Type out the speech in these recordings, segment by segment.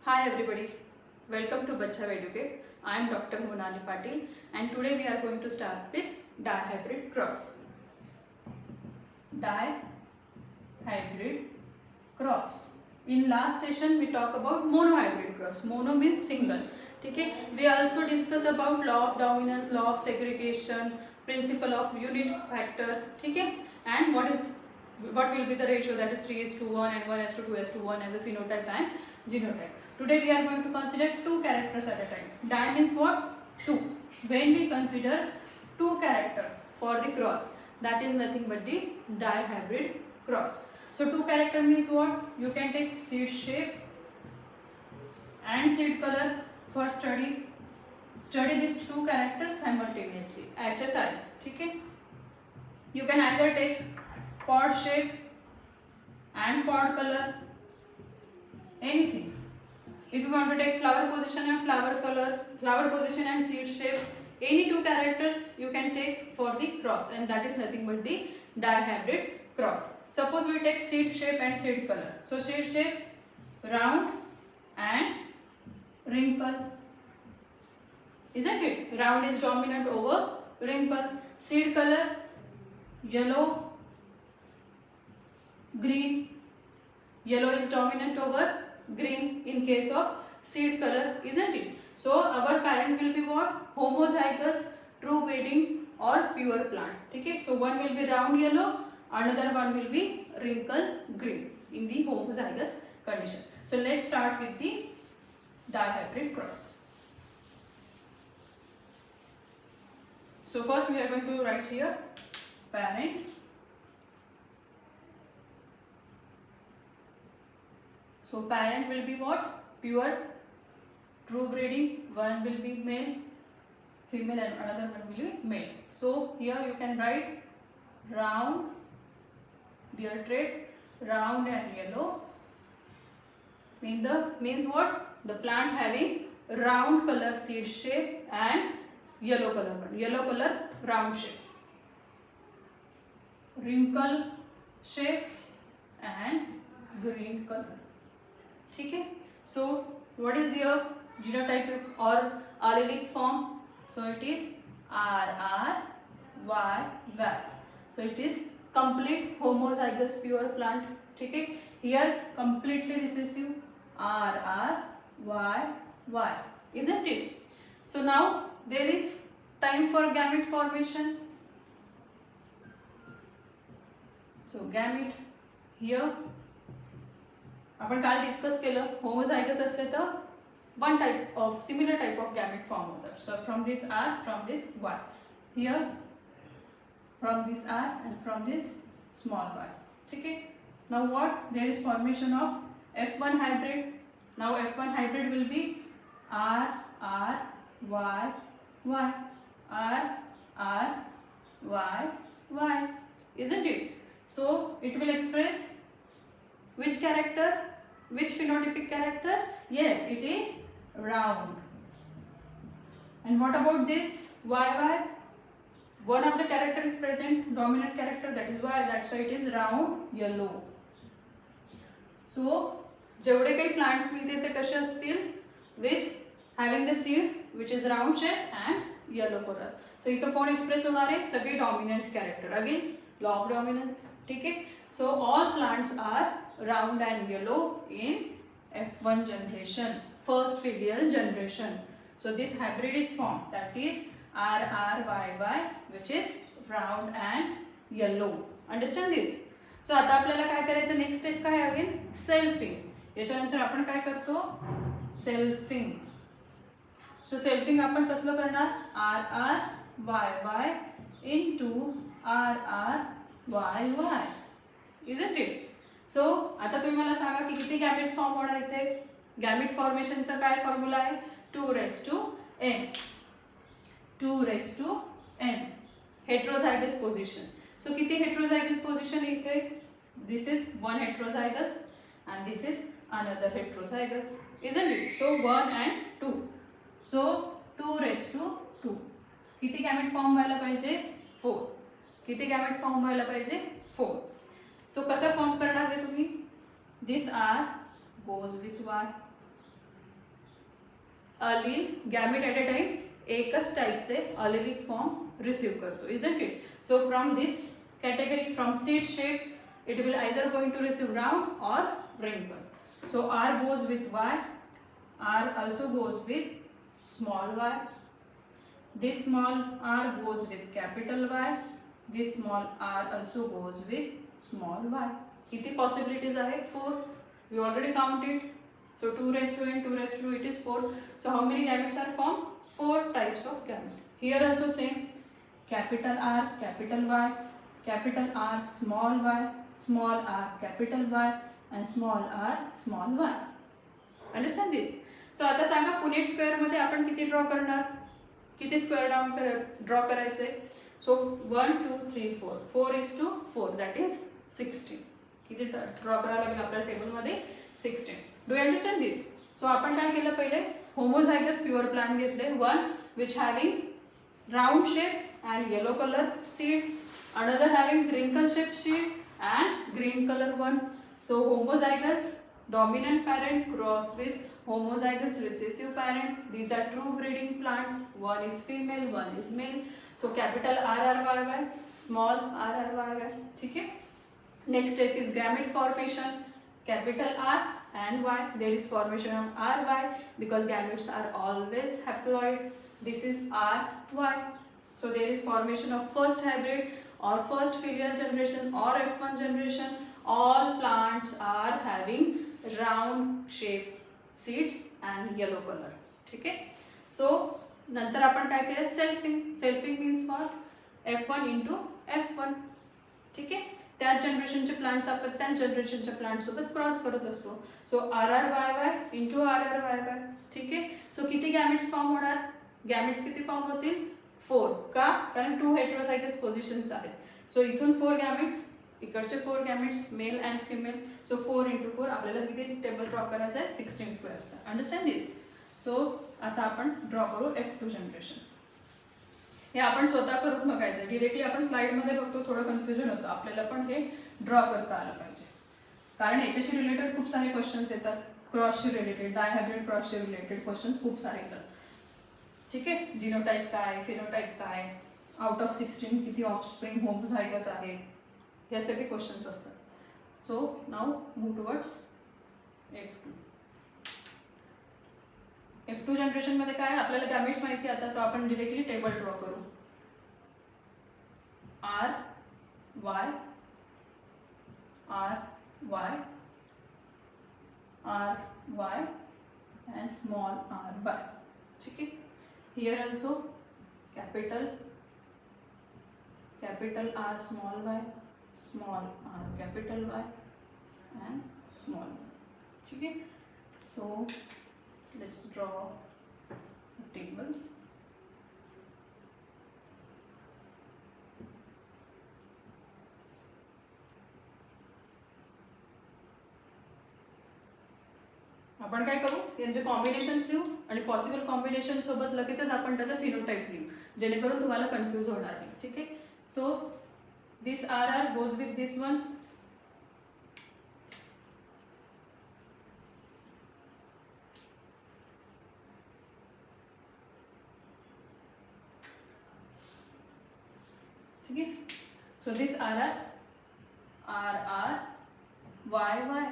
Hi everybody, welcome to Bacha Educate. I am Dr. Monali Patil and today we are going to start with dihybrid cross. Dihybrid cross. In last session we talked about monohybrid cross. Mono means single. Okay? We also discuss about law of dominance, law of segregation, principle of unit factor. Okay? And what will be the ratio, that is 3:1 and 1:2:1 as a phenotype and genotype. Today we are going to consider two characters at a time. Di means what? Two. When we consider two character for the cross, that is nothing but the dihybrid cross. So two character means what? You can take seed shape and seed color for study. Study these two characters simultaneously at a time. Okay? You can either take pod shape and pod color, anything. If you want to take flower position and flower color, flower position and seed shape, any two characters you can take for the cross, and that is nothing but the dihybrid cross. Suppose we take seed shape and seed color. So seed shape, round and wrinkle, isn't it? Round is dominant over wrinkle. Seed color, yellow, green. Yellow is dominant over green in case of seed color, isn't it? So our parent will be what? Homozygous, true breeding or pure plant. Okay, so one will be round yellow, another one will be wrinkle green in the homozygous condition. So let's start with the dihybrid cross. So first we are going to write here parent. So parent will be what? Pure, true breeding. One will be male, female, and another one will be male. So here you can write round, dear trait, round and yellow. Means what? The plant having round color seed shape and yellow color one. Yellow color round shape. Wrinkle shape and green color. Okay, so what is the genotypic or allelic form? So it is RRYY. So it is complete homozygous pure plant. Okay, here completely recessive RRYY, isn't it? So now there is time for gamete formation. So gamete here. आपण काल discuss केलं homozygous असले तर one type of similar type of gamete form होतात. So from this R, from this Y, here from this R and from this small वाय. ठीक आहे. Now what? There is formation of F1 hybrid. Now F1 hybrid will be R R Y Y R R Y Y, isn't it? So it will express which character? Which phenotypic character? Yes, it is round. And what about this YY? One of the character is present, dominant character, that is why, that's why it is round yellow. So जेवढे काही plants मिळते ते कसे असतील? With having the seed which is round shape and yellow color. So इथं कोण express होणार आहे? सगळे dominant character. Again, law of dominance. ठीक आहे. So all plants are round and yellow in F1 generation, first filial generation. So this hybrid is formed, that is RRYY, which is round and yellow. Understand this? So आता आपल्याला काय करायचं? Next step काय? Again selfing. याच्यानंतर आपण काय करतो? Selfing. सो selfing आपण कसलं करणार? RRYY into RRYY, isn't it? सो आता तुम्ही मला सांगा की किती गॅमेट्स फॉर्म होणार इथे? गॅमेट फॉर्मेशनचा काय फॉर्म्युला आहे? 2:n. 2:n heterozygous position. So किती हेट्रोझायगस पोझिशन इथे? This is one heterozygous and this is another heterozygous, isn't it? So 1 and 2. So 2:2. किती गॅमेट फॉर्म व्हायला पाहिजे? 4. किती गॅमेट फॉर्म व्हायला पाहिजे? 4. सो कसं फॉर्म करणार आहे तुम्ही? This R goes with Y. Allele gamete at a time एकच टाईपचे अलिलिक फॉर्म रिसीव्ह करतो, isn't it? So from this category, from seed shape it will either going to receive round or wrinkle. So R goes with Y, R also goes with small y, this small r goes with capital Y, this small r also goes with small y. किती possibilities आहे? 4. We already counted. So 2 raised to n, 2 raised to it is 4. So how many gametes are formed? 4 types of gamete. Here also same. Capital R, capital Y, capital R, small y, small r, capital Y, and small r, small y. Understand this? So आता सांगा Punnett square मध्ये आपण किती draw करणार? किती square down draw करायचे? So 1 2 3 4, 4:4 that is 16. किती draw करावं लागेल आपल्या टेबल मध्ये? 16. Do you understand this? So आपण काय केलं? पहिले होमोझायगस प्युअर प्लांट घेतले, one which having round shape and yellow colour seed, another having wrinkle shape seed and green color one. So homozygous dominant parent cross with homozygous recessive parent. These are true breeding plant. One is female, one is male. So capital RRYY, small RRYY. ठीक है? Next step is gamete formation. Capital R and Y. There is formation of RY because gametes are always haploid. This is RY. So there is formation of first hybrid or first filial generation or F1 generation. All plants are having round shape seeds and yellow color. ठीक है? So नंतर आपण काय केलं? Selfing. Selfing means what? F1 into F1. ठीक आहे? त्याच जनरेशनचे plants आपण त्याच जनरेशनच्या प्लांट सोबत क्रॉस करत असतो. सो RRYY into RRYY. ठीक आहे? सो किती गॅमेट्स फॉर्म होणार? गॅमेट्स किती फॉर्म होतील? 4. का? कारण 2 हेटेरोझायगस पोझिशन्स आहेत. सो इथून 4 गॅमेट्स, इकडचे 4 gametes male and female. So 4 into 4 आपल्याला किती टेबल ड्रॉ करायचं आहे? 16 स्क्वेअरचा. Understand this? सो आता आपण ड्रॉ करू F2 जनरेशन. हे आपण स्वतः करून बघायचं. डिरेक्टली आपण स्लाइडमध्ये बघतो, थोडं कन्फ्युजन होतं. आपल्याला पण हे ड्रॉ करता आलं पाहिजे, कारण याच्याशी रिलेटेड खूप सारे क्वेश्चन्स येतात. क्रॉसशी रिलेटेड, डायहायब्रिड क्रॉसशी रिलेटेड क्वेश्चन्स खूप सारे येतात. ठीक आहे? जिनोटाईप काय, फिनोटाईप काय, आउट ऑफ 16 किती ऑफस्प्रिंग होमोझायगस आहेत, हे सगळे क्वेश्चन्स असतात. So now move towards F2. F2 generation मध्ये काय? आपल्याला गॅमेट्स माहिती आता, तो आपण डिरेक्टली टेबल ड्रॉ करू. R Y R Y R Y and small r y. ठीक है? Here also capital R small y, small r capital Y and small y. ठीक है? So let's draw a table. आपण काय करू? यांचे combinations लिहू आणि पॉसिबल कॉम्बिनेशन सोबत लगेचच आपण त्याचा फिनोटाइप लिहू, जेणेकरून तुम्हाला कन्फ्यूज होणार नाही. ठीक आहे? So this RR goes with this one. ठीक है? So this RR YY.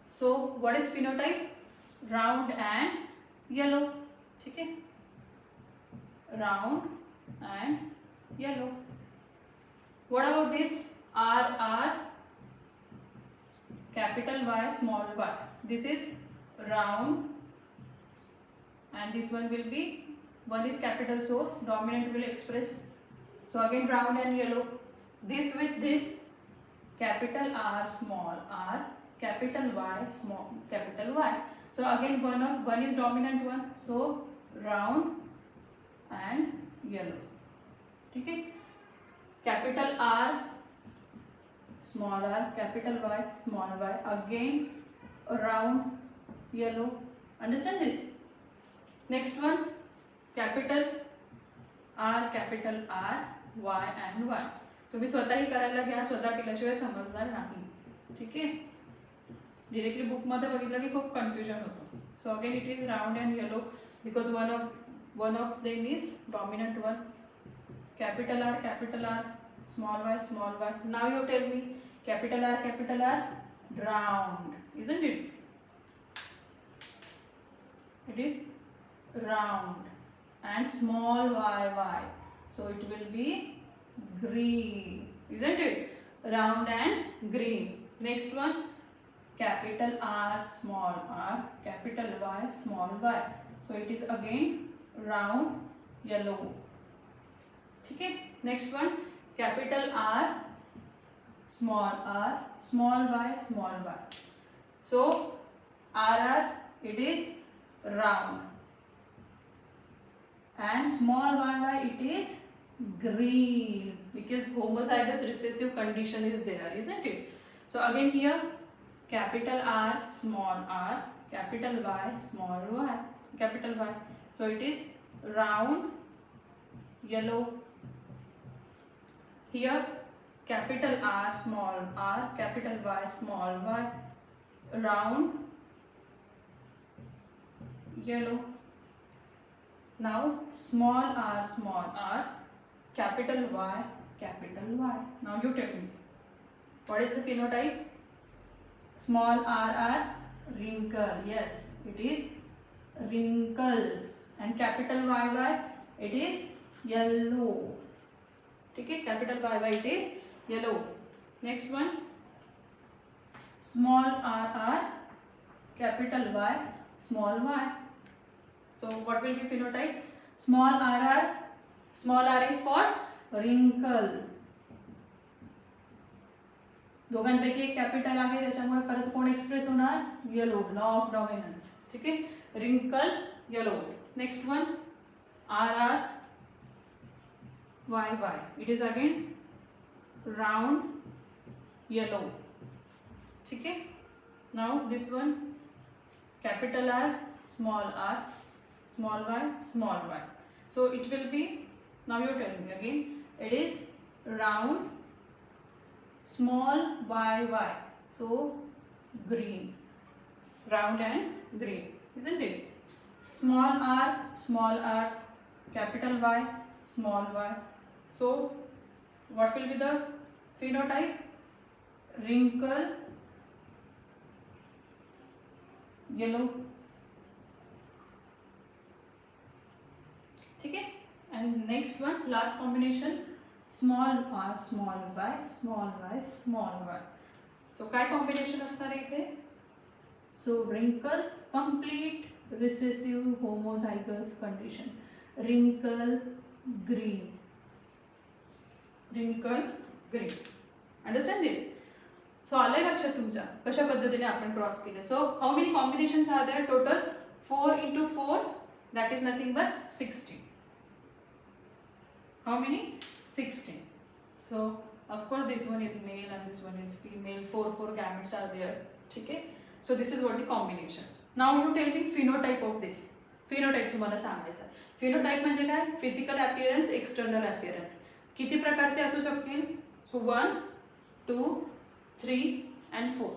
So what is phenotype? Round and yellow. ठीक है? Round and yellow. What about this? RR capital Y small y. This is round and this one will be, one is capital, so dominant will express. So again round and yellow. This with this, capital R small r, capital Y small capital Y. So again one is dominant one, so round and yellow. ठीक है? Capital R small r, capital Y small y, again round yellow. Understand this? Next one, capital R Y and Y. तुम्ही स्वतःही करायला घ्या, स्वतः केल्याशिवाय समजणार नाही. ठीक आहे? डिरेक्टली बुक मध्ये बघितलं की खूप कन्फ्युजन होतं. So again it is round and yellow because one of them is dominant one. Capital R, small y. Now you tell me, capital R, round, isn't it? It is round. And small y. So it will be green, isn't it? Round and green. Next one, capital R, capital Y, small y. So it is again round, yellow. Okay. Next one, capital R, small y. So R, it is round. And small y, it is green because homozygous recessive condition is there, isn't it? So again here, capital R, capital Y, small y, capital Y. So it is round, yellow. Here, capital R, capital Y, small y, round, yellow. Now small r, capital Y. Now you tell me, what is the phenotype? Small r, wrinkle. Yes, it is wrinkle. And capital Y, it is yellow. Okay, capital Y, it is yellow. Next one, small r, capital Y, small y. So what will be phenotype? Small r is for wrinkle. दोघांपैकी एक capital आहे त्याच्यामुळे परत कोण express होणार? Yellow, law of dominance. ठीक आहे, wrinkle, yellow. Next one, R Y. It is again round, yellow. ठीक है. Now this one, capital R, small y, small y. So it will be, now you tell me again, it is round, small y. So green, round and green, isn't it? Small r, capital Y, small y. So what will be the phenotype? Wrinkle, yellow. ठीक है. And next one, last combination, small r, small y, small y. So काय combination असणार आहे इथे? So wrinkle, complete recessive homozygous condition. Wrinkle green. Understand this? So आलंय लक्षात तुमच्या कशा पद्धतीने आपण क्रॉस केले. So how many combinations are there total? 4 into 4, that is nothing but 16. How many? 16. So of course this one is male and this one is female. 4 gametes are there. Okay. So this is what the combination. Now you tell me phenotype of this. Phenotype तुम्हाला सांगायचा. Phenotype म्हणजे काय? Physical appearance, external appearance. किती प्रकारचे असू शकतील? So 1, 2, 3 and 4.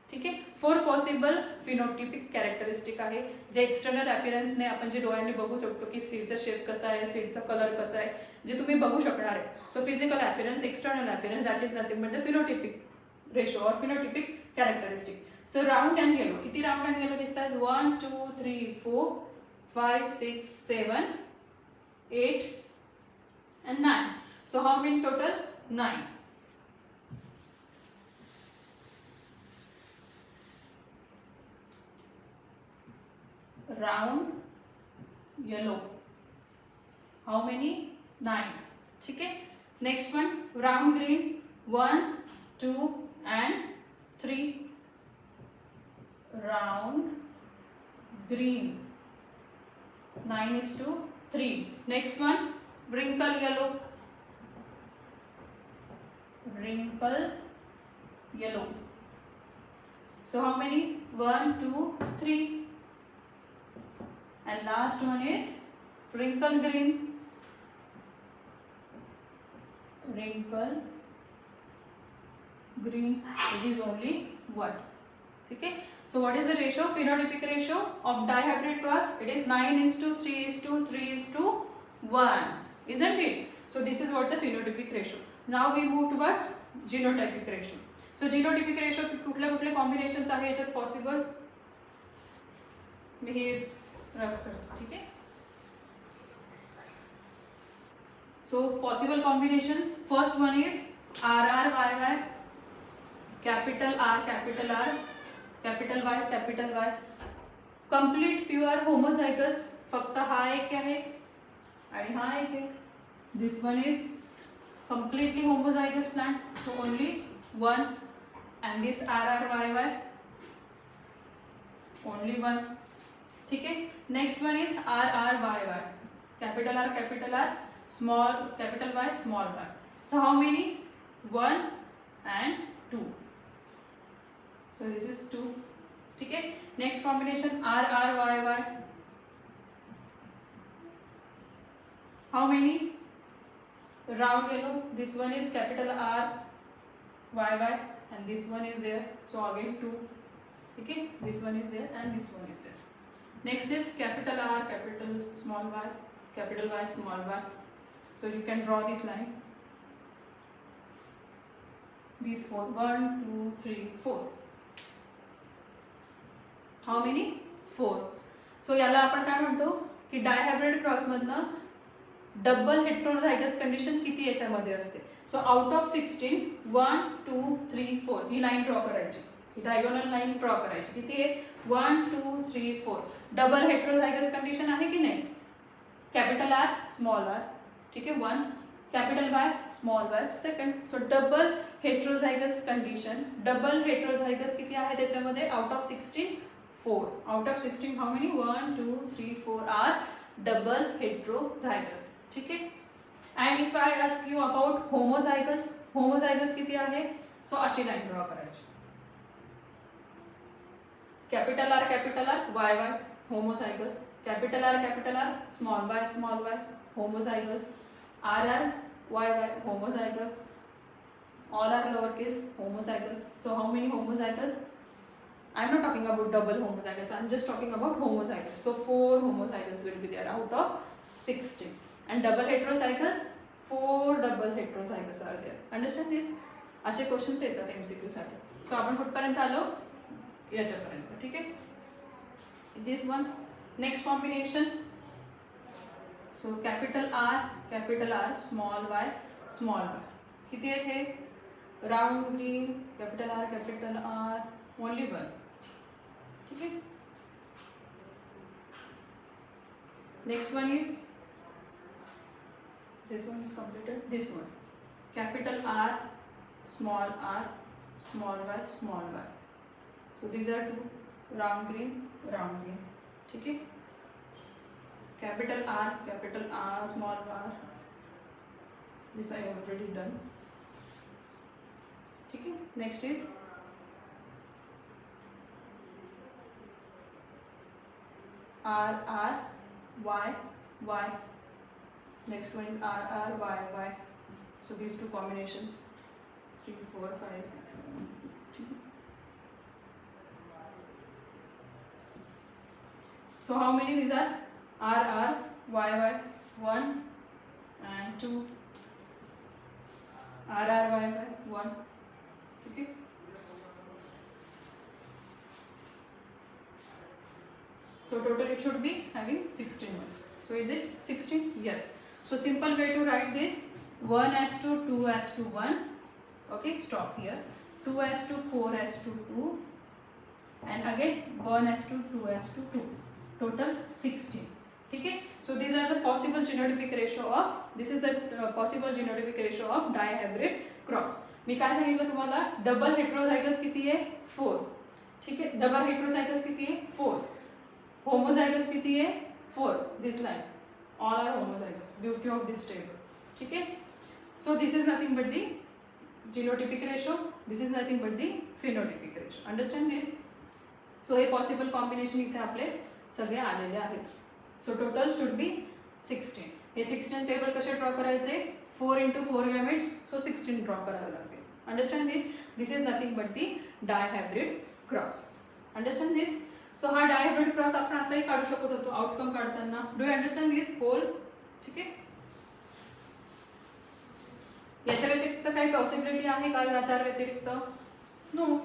ठीक आहे. 4 पॉसिबल फिनोटिपिक कॅरेक्टरिस्टिक आहे जे एक्सटर्नल अपीयरन्सने आपण जे डोळ्यांनी बघू शकतो की सीडचा शेप कसा आहे, सीडचा कलर कसा आहे, जे तुम्ही बघू शकणार आहे. So physical appearance, external appearance, that is nothing but the phenotypic ratio और phenotypic characteristic. So round and yellow, किती राउंड अँड येलो दिसतात? 1, 2, 3, 4, 5, 6, 7, 8 and 9. So how many total? 9. Round, yellow. How many? 9. ठीक है. Next one, round green. 1, 2 and 3. Round green. 9 is to 3. Next one, wrinkle yellow. So how many? 1, 2, 3. And last one is wrinkle green. It is only 1. ठीक है. So what is the ratio, phenotypic ratio of dihybrid cross? It is 9:3:3:1, isn't it? So this is what the phenotypic ratio. Now we move towards genotypic ratio. So genotypic ratio कुठले कुठले combinations आहे याच्यात possible, मी हे rough करतो, ठीक आहे. So possible combinations, first one is RRYY, capital R, capital R, capital Y, capital Y. Complete pure homozygous, फक्त हा एक आहे आणि हा एक आहे. This one is completely homozygous plant, so only one. And this RRYY, only one. ठीक है. Next one is RRYY, capital R, capital R, small capital Y, small y. So how many? 1 and 2. So this is 2. ठीक है. Next combination RRYY. How many? Round yellow. This one is capital R YY and this one is there. So again 2. Okay. This one is there and this one is there. Next is capital R, capital small y, capital Y, small y. So you can draw this line. These 4. 1, 2, 3, 4. How many? 4. So याला आपण काय म्हणतो की डायहायब्रिड cross मधनं double heterozygous condition किती याच्यामध्ये असते. So out of 16 1 2 3 4 he line draw करायची, ही डायगोनल लाईन ड्रॉ करायची. किती आहे? 1 2 3 4. डबल हेट्रोझायगस कंडिशन आहे की नाही? कॅपिटल आर स्मॉल आर, ठीक आहे. 1 capital Y small Y second. So double heterozygous condition. Double heterozygous किती आहे त्याच्यामध्ये? Out of 16 4. Out of 16 how many? 1 2 3 4 are double heterozygous, ठीक आहे. And if I ask you about homozygous, homozygous किती आहे? So अशी लाईन ड्रॉ करायची. Capital R Y Y homozygous. Capital R small Y homozygous. R Y Y homozygous. All are lower case homozygous. So how many homozygous? I am not talking about double homozygous, I am just talking about homozygous. So 4 homozygous will be there out of 16. And double heterozygous, 4 double heterozygous are there. Understand this? असे questions येतात MCQ साठी. सो आपण कुठपर्यंत आलो? याच्यापर्यंत, ठीक आहे. This one. Next combination. So capital R small y small y. किती आहेत हे? Round green capital R only one, ठीक है. Next one is this one is completed. This one capital R small y small y. So these are 2 round green, ठीक है. Capital R small r. This I already done, ठीक है. Next is R Y. Next one is R Y. So these two combination 3 4 5 6 7 8. So how many these are? R Y 1 and 2. R Y 1. Okay. So total it should be having 16 one. So is it 16? Yes. So simple way to write this: 1:2, 2:1. Okay, stop here. 2:4, 4:2, and again 1:2, 2:2. Total 16. Okay. So these are the possible genotypic ratio of. This is the possible genotypic ratio of dihybrid cross. मी काय सांगितलं तुम्हाला? Double heterozygous किती आहे? 4. ठीक आहे. Double heterozygous किती आहे? 4. Homozygous किती है? 4. This line all are homozygous. Beauty of this table, ठीक है. So this is nothing but the genotypic ratio. This is nothing but the phenotypic ratio. Understand this? So हे पॉसिबल कॉम्बिनेशन इथे आपले सगळे आलेले आहेत. So total should be 16. हे 16 table कसे ड्रॉ करायचे? 4 into 4 गॅमेट्स. सो 16 ड्रॉ करावे लागते. Understand this? This is nothing but the dihybrid cross. Understand this. So हा डायहायब्रिड क्रॉस आपण असाही काढू शकत होतो आउटकम काढताना. Do you understand this whole? ठीक आहे. याच्या व्यतिरिक्त काही पॉसिबिलिटी आहे का याच्या व्यतिरिक्त? नो.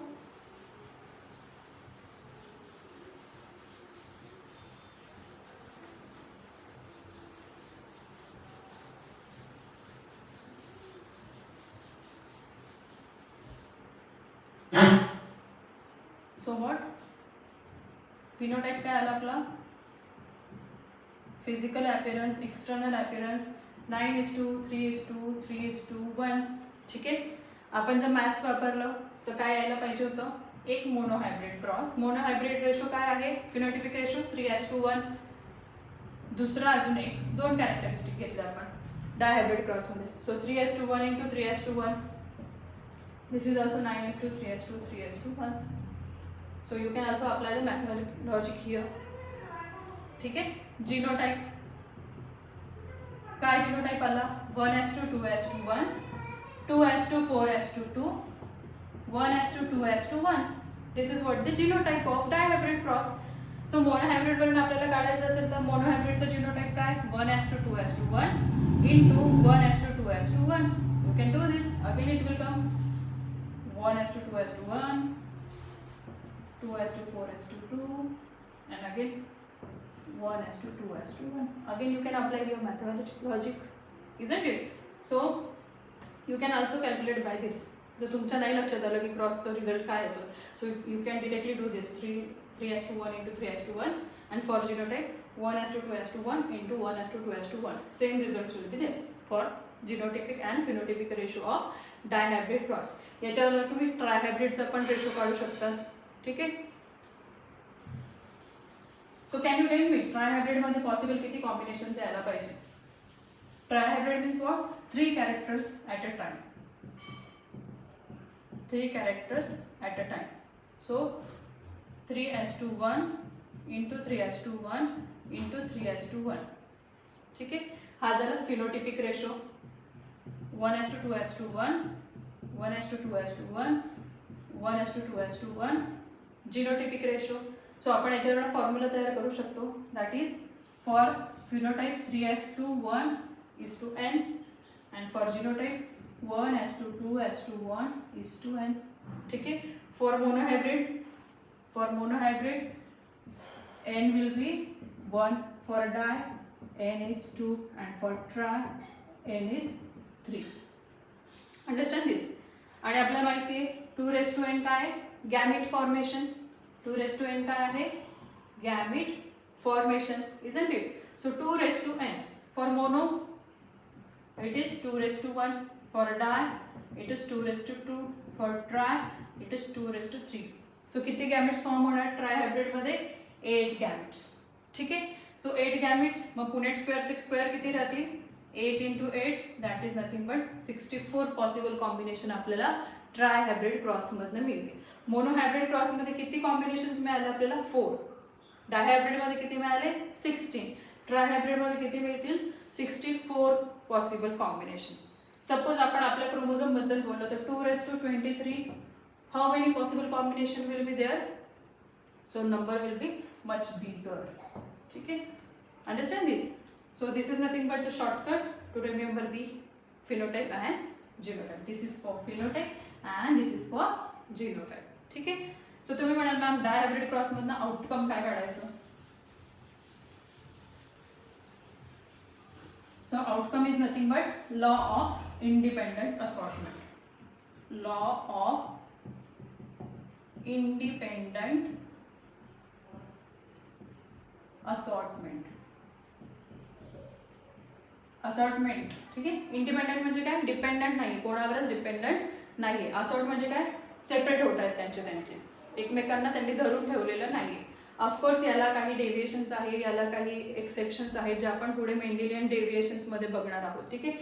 So what? फिनोटाइप काय आला आपला? Physical appearance, external appearance 9:3:3:1. ठीक आहे. आपण जर मॅथ्स वापरलं तर काय यायला पाहिजे होतं? एक मोनोहायब्रिड क्रॉस. मोनोहायब्रिड रेशो काय आहे? Phenotypic ratio 3:1. दुसरा अजून एक 2 कॅरेक्टरिस्टिक घेतले आपण डायहायब्रिड क्रॉसमध्ये. So 3:1 into 3:1. This is also 9:3:3:1. So you can also apply the mathematic logic here. ठीक आहे. जीनोटाइप काय? जीनोटाइप आला 1:2:1, 2:4:2, 1:2:1. This is what the genotype of dihybrid cross. So monohybrid वरून आपल्याला काढायचं असेल तर मोनोहायब्रिडचा जीनोटाइप काय? 1:2:1 into 1:2:1. You can do this. Again it will come 1:2:1, 2:4:2, and again 1:2:1. Again you can apply your mathematical logic, isn't it? So you can also calculate by this. जर तुमच्या नाही लक्षात आलं की क्रॉसचा रिझल्ट काय येतो, सो you can directly do this 3:1 into 3:1 and for genotype 1:2:1 into 1:2:1. Same results will be there for genotypic and phenotypic ratio of dihybrid cross. याच्यावर तुम्ही ट्रायहायब्रिडचा पण रेशो काढू शकता. ठीक आहे. So can you tell me trihybrid मध्ये पॉसिबल किती combinations यायला पाहिजे? Trihybrid means what? 3 characters at a time. 3 characters at a time. So 3:1 into 3:1 into 3:1. ठीक आहे. हा झाला phenotypic ratio 1:2:1, 1:2:1, 1:2:1. Genotypic ratio. So आपण याच्यावर फॉर्म्युला तयार करू शकतो. That is for phenotype 3:1:n and for genotype 1:2:1:n. ठीक है. For monohybrid n will be 1, for di n is 2, and for tri n is 3. Understand this? आणि आपल्याला माहिती आहे 2:n काय आहे? Gamete formation. 2:n काय आहे? Gamete formation, isn't it? So 2:n for mono it is 2:1, for di it is 2:2, for tri it is 2:3. So किती gametes form होणार ट्रायहायब्रिड मध्ये? 8 गॅमेट्स. ठीक आहे. सो 8 गॅमेट्स. मग पुनेट स्क्वेअरचे स्क्वेअर किती राहतील? 8 into 8, that is nothing but 64 possible combination आपल्याला ट्रायहायब्रिड क्रॉसमधनं मिळते. Monohybrid क्रॉसमध्ये किती कॉम्बिनेशन्स मिळाले आपल्याला? 4. डायहायब्रिडमध्ये किती मिळाले? 16. ट्रायहायब्रिडमध्ये किती मिळतील? 64 पॉसिबल कॉम्बिनेशन. सपोज आपण आपल्या क्रोमोझोम बद्दल बोललो तर 2:23, how many possible combination will be there? So number will be much bigger. ठीक आहे. Understand this? So this is nothing but the shortcut to remember the phenotype and genotype. This is for phenotype and this is for genotype. ठीक आहे. So तुम्ही म्हणाल ma'am dihybrid cross मधनं outcome काय काढायचं? So outcome is nothing but law of independent assortment. Law of independent assortment. Assortment. ठीक आहे. Independent म्हणजे काय? डिपेंडंट नाही, कोणावरच डिपेंडंट नाही. असॉर्ट म्हणजे काय? सेपरेट होत आहेत त्यांचे एकमेकांना त्यांनी धरून ठेवलेलं नाही. ऑफकोर्स याला काही डेव्हिएशन्स आहे, याला काही एक्सेप्शन्स आहेत जे आपण पुढे मेंडेलियन डेव्हिएशन्समध्ये बघणार आहोत. ठीक आहे.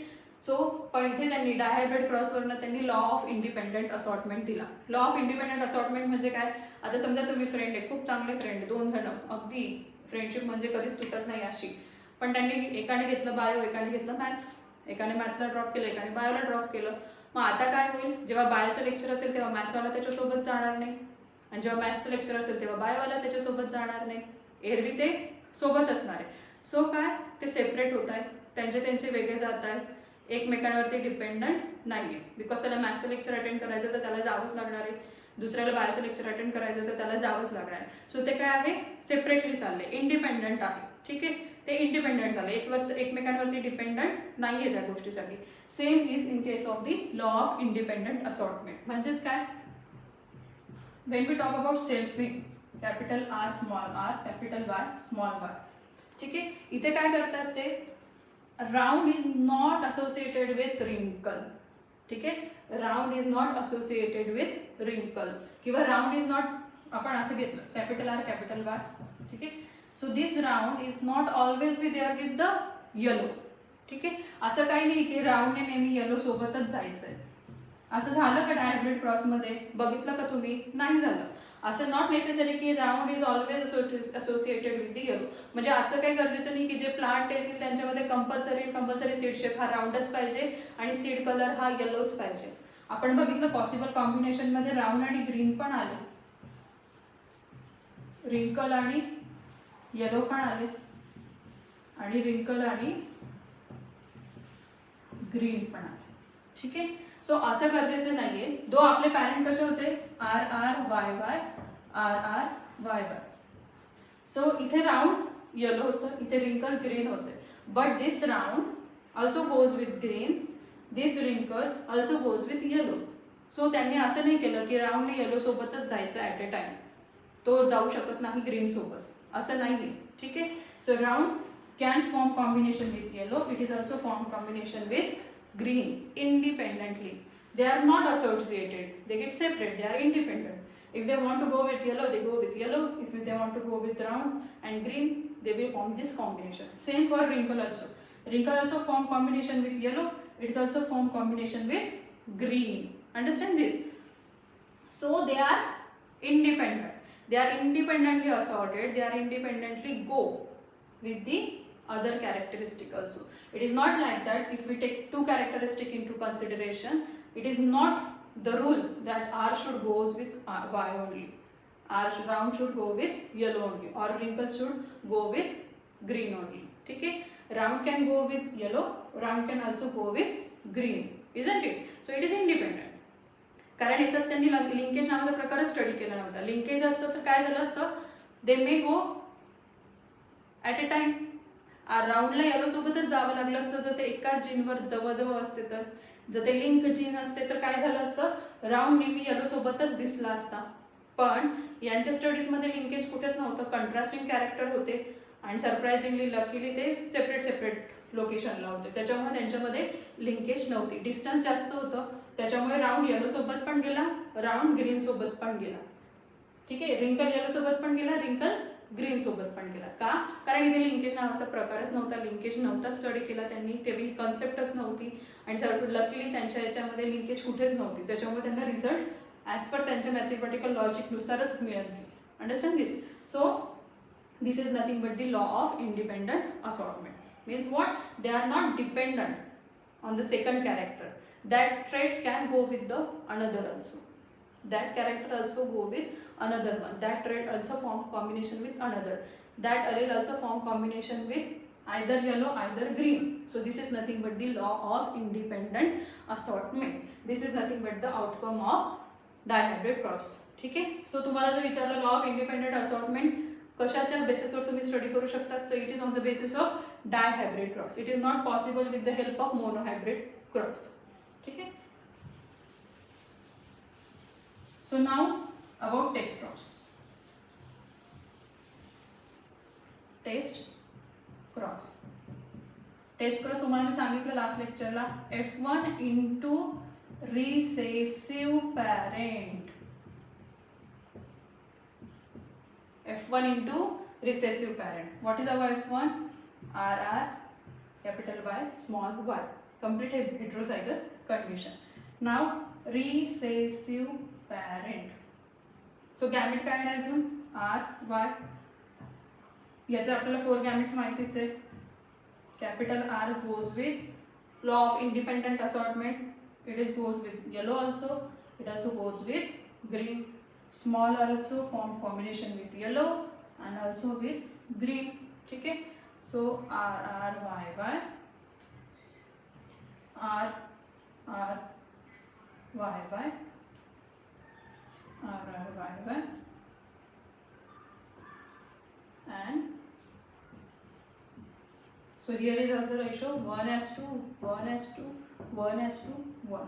सो पण इथे त्यांनी डायहायब्रिड क्रॉसवरनं त्यांनी लॉ ऑफ इंडिपेंडंट असॉर्टमेंट दिला. लॉ ऑफ इंडिपेंडंट असॉर्टमेंट म्हणजे काय? आता समजा तुम्ही फ्रेंड आहे, खूप चांगले फ्रेंड, 2 जण, अगदी फ्रेंडशिप म्हणजे कधीच तुटत नाही अशी, पण त्यांनी एकाने घेतलं बायो, एकाने घेतलं मॅथ्स, एकाने मॅथ्सला ड्रॉप केलं, एकाने बायोला ड्रॉप केलं. मग आता काय होईल? जेव्हा बायोचं लेक्चर असेल तेव्हा मॅथ्सवाला त्याच्यासोबत जाणार नाही, आणि जेव्हा मॅथ्सचं लेक्चर असेल तेव्हा बायोवाला त्याच्यासोबत जाणार नाही, एरवी ते सोबत असणार आहे. सो काय ते सेपरेट होत आहेत, त्यांचे वेगळे जात आहेत, एकमेकांवरती डिपेंडंट नाही आहे. बिकॉज त्याला मॅथ्सचं लेक्चर अटेंड करायचं तर त्याला जावंच लागणार आहे, दुसऱ्याला बायोचं लेक्चर अटेंड करायचं तर त्याला जावंच लागणार आहे. सो ते काय आहे, सेपरेटली चालले, इंडिपेंडंट आहे. ठीक आहे, ते इंडिपेंडंट झाले, एकमेकांवरती डिपेंडंट नाही आहे त्या गोष्टीसाठी. Same is in case of the law of independent assortment. म्हणजेच काय, when we talk about selfing, capital R small r, capital Y small वाय. ठीक आहे, इथे काय करतात ते, round is not associated with wrinkle. ठीक आहे, round is not associated with wrinkle, किंवा राउंड इज नॉट, आपण असं घेतलं कॅपिटल आर कॅपिटल वाय. ठीक आहे, so this round is not always be there with the yellow. ठीक आहे, असं काही नाही की राउंडने नेहमी येलो सोबतच जायचंय. असं झालं का डायहायब्रिड क्रॉसमध्ये, बघितलं का तुम्ही, नाही झालं. असं नॉट नेसेसरी की round is always associated with the yellow. म्हणजे असं काही गरजेचं नाही की जे प्लांट येतील त्यांच्यामध्ये कंपल्सरी सीड शेप हा राऊंडच पाहिजे आणि सीड कलर हा येलोच पाहिजे. आपण बघितलं पॉसिबल कॉम्बिनेशन मध्ये राऊंड आणि ग्रीन पण आले, रिंकल आणि येलो पण आले, आणि रिंकल आणि ग्रीन पण आले. ठीक आहे, सो असं गरजेचं नाहीये. दो आपले पॅरेंट कसे होते, R R Y Y, R R Y Y. So इथे राऊंड येलो होतं, इथे रिंकल ग्रीन होते. But this round also goes with green, this wrinkle also goes with yellow. So त्यांनी असं नाही केलं की राऊंड येलो सोबतच जायचं ॲट ए टाइम, तो जाऊ शकत नाही ग्रीन सोबत, असं नाही. ठीक आहे, so round can form combination with yellow, it is also form combination with green independently. They are not associated, they get separate, they are independent. If they want to go with yellow, they go with yellow. If they want to go with round and green, they will form this combination. Same for wrinkle also. Wrinkle also form combination with yellow, it is also form combination with green. Understand this? So they are independent, they are independently assorted, they are independently go with the other characteristic also. It is not like that if we take two characteristic into consideration, it is not the rule that R should goes with Y only, R round should go with yellow only, or wrinkle should go with green only. Okay, round can go with yellow, round can also go with green, isn't it? So it is independent. कारण याच्यात त्यांनी linkage नावाचा प्रकार study केला नव्हता. Linkage असतं तर काय झालं असतं, दे मे गो ॲट ए टाइम. राऊंडला येलो सोबतच जावं लागलं असतं जर ते एकाच जीनवर जवळजवळ असते तर. जर ते लिंक जीन असते तर काय झालं असतं, राऊंड नेहमी येलो सोबतच दिसला असता. पण यांच्या स्टडीजमध्ये लिंकेज कुठेच नव्हतं, कंट्रास्टिंग कॅरेक्टर होते आणि सरप्राइझिंगली लकीली ते सेपरेट लोकेशनला होते, त्याच्यामुळे त्यांच्यामध्ये लिंकेज नव्हती. डिस्टन्स जास्त होतं त्याच्यामुळे राऊंड येलो सोबत पण गेला, राऊंड ग्रीन सोबत पण गेला. ठीक आहे, रिंकल येलो सोबत पण गेला, रिंकल ग्रीन सोबत पण केला. का, कारण इथे लिंकेज नावाचा प्रकारच नव्हता, लिंकेज नव्हता स्टडी केला त्यांनी, तेवढी कन्सेप्टच नव्हती आणि लकीली त्यांच्या याच्यामध्ये लिंकेज कुठेच नव्हती, त्याच्यामुळे त्यांना रिझल्ट ॲज पर त्यांच्या मॅथमॅटिकल लॉजिकनुसारच मिळत गेली. Understand this? So this is nothing but the law of independent assortment. Means what, they are not dependent on the second character. That trait can go with the another also, that character also go with another one, that trait also form combination with another, that allele also form combination with either yellow either green. So this is nothing but the law of independent assortment. This is nothing but the outcome of dihybrid cross. ठीक आहे, सो तुम्हाला जर विचारलं law of independent assortment कशाच्या बेसिसवर तुम्ही study करू शकता, so it is on the basis of dihybrid cross. It is not possible with the help of monohybrid cross. ठीक आहे. So now about test cross. Test cross. Test cross तुम्हाला मी सांगितलं last लेक्चरला, F1 into recessive parent. F1 into recessive parent. What is our F1? RR, capital Y, small y. Complete heterozygous condition. Now recessive parent. So gamete काय येणार इथून, R Y. याचे आपल्याला 4 gametes माहितीच आहे. Capital R goes with law of independent assortment, it is goes with yellow also, it also goes with green. small also form combination with yellow and also with green. ठीक है, so R Y Y, R R Y Y, R R Y Y, and so here is also ratio 1:2, 1:2, 1:1.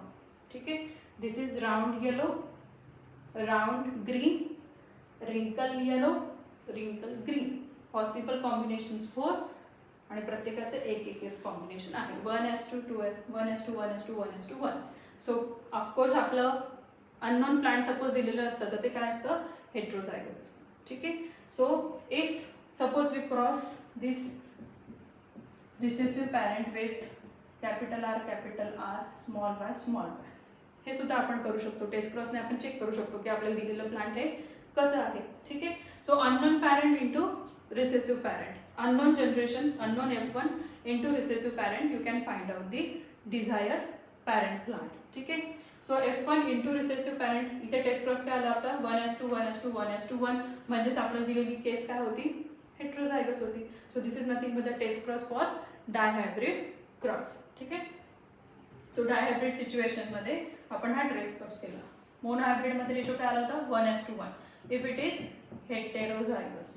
ठीक है, this is round yellow, round green, wrinkle yellow, wrinkle green. Possible combinations 4 आणि प्रत्येकाचे एक combination आहे 1:2, 1:2, 1:2, 1:1. So of course आपलं unknown plant suppose दिलेलं असतं तर ते काय असतं, हेट्रोझायगस असतं. ठीक आहे, so if suppose we cross this recessive parent with capital R small y small y, हे सुद्धा आपण करू शकतो. टेस्ट क्रॉसने आपण चेक करू शकतो की आपल्याला दिलेलं प्लांट हे कसं आहे. ठीक आहे, so unknown parent into recessive parent, unknown generation, unknown F1 into recessive parent, you can find out the desired parent plant. ठीक आहे, सो F1 into recessive parent, इथे टेस्ट क्रॉस काय आला आपला 1:2, 1:2, 1:1, म्हणजेच आपल्याला दिलेली केस काय होती, हेट्रोझायगस होती. So this is nothing but the test cross for dihybrid cross. ठीक आहे, सो डायहायब्रिड सिच्युएशन मध्ये आपण हा टेस्ट क्रॉस केला. मोनोहायब्रिड मध्ये रेशो काय आला होता 1:1. इफ इट इज हेटेरोझायगस,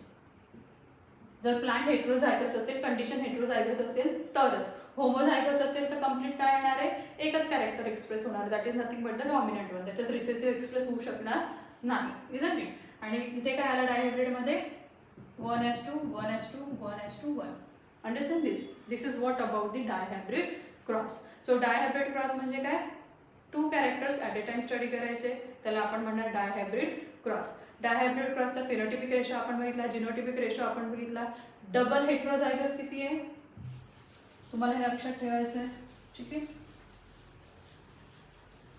जर प्लांट हेट्रोझायगस असेल, कंडिशन हेट्रोझायगस असेल तरच. होमोझायगस असेल तर कंप्लीट काय येणार आहे, एकच कॅरेक्टर एक्सप्रेस होणार, that is nothing but the dominant one. त्याच्यात रिसेसिव्ह एक्सप्रेस होऊ शकणार नाही, इजंट इट. आणि इथे काय आलं डायहायब्रिडमध्ये 1:2, 1:2, 1:1. Understand this, this is what about the dihybrid cross. So dihybrid cross म्हणजे काय, 2 characters at a time study करायचे, त्याला आपण म्हणणार डायहायब्रिड क्रॉस. डायहायब्रिड क्रॉसचा फिनोटिपिक रेशो आपण बघितला, जिनोटिपिक रेशो आपण बघितला. डबल हेट्रोझायगस किती आहे तुम्हाला हे लक्षात ठेवायचं आहे. ठीक आहे,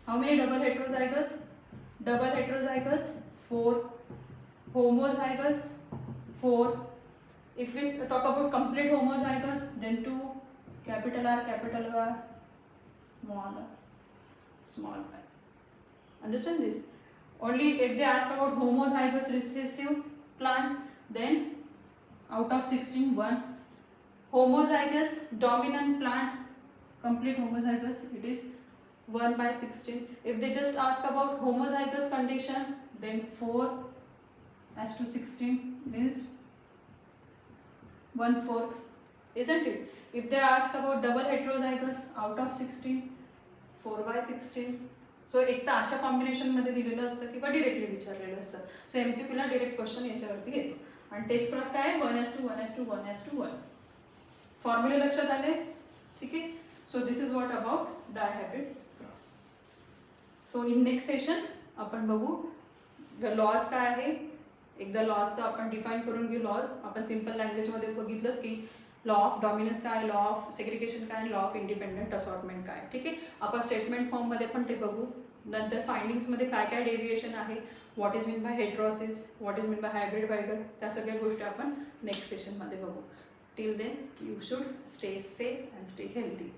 how many double heterozygous, double heterozygous 4, homozygous 4. If we talk about complete homozygous then 2, capital R, capital Y, small r, small y. Understand this? Only if they ask about homozygous recessive plant, then out of 16, 1. Homozygous dominant plant, complete homozygous, it is 1/16. If they just ask about homozygous condition, then 4:16 means 1/4, isn't it? If they ask about double heterozygous out of 16, 4/16. सो एक तर अशा कॉम्बिनेशनमध्ये दिलेलं असतं किंवा directly विचारलेलं असतं. सो MCQला direct question याच्यावरती येतो. आणि टेस्ट क्रॉस काय आहे 1:2, 1:2, 1:1. फॉर्म्युले लक्षात आले. ठीक आहे, so this is what about dihybrid cross. So in next session आपण बघू लॉज काय आहे. एकदा लॉजचं आपण डिफाईन करून घेऊ. लॉज आपण सिम्पल लँग्वेजमध्ये बघितलंच की लॉ ऑफ डॉमिनन्स काय, लॉ ऑफ सेग्रिगेशन काय, लॉ ऑफ इंडिपेंडंट असॉर्टमेंट काय. ठीक आहे, आपण स्टेटमेंट फॉर्ममध्ये पण ते बघू. नंतर फाइंडिंग्समध्ये काय काय डेव्हिएशन आहे, what is mean by heterosis, what is mean by hybrid vigour, त्या सगळ्या गोष्टी आपण नेक्स्ट सेशनमध्ये बघू. Till then you should stay safe and stay healthy.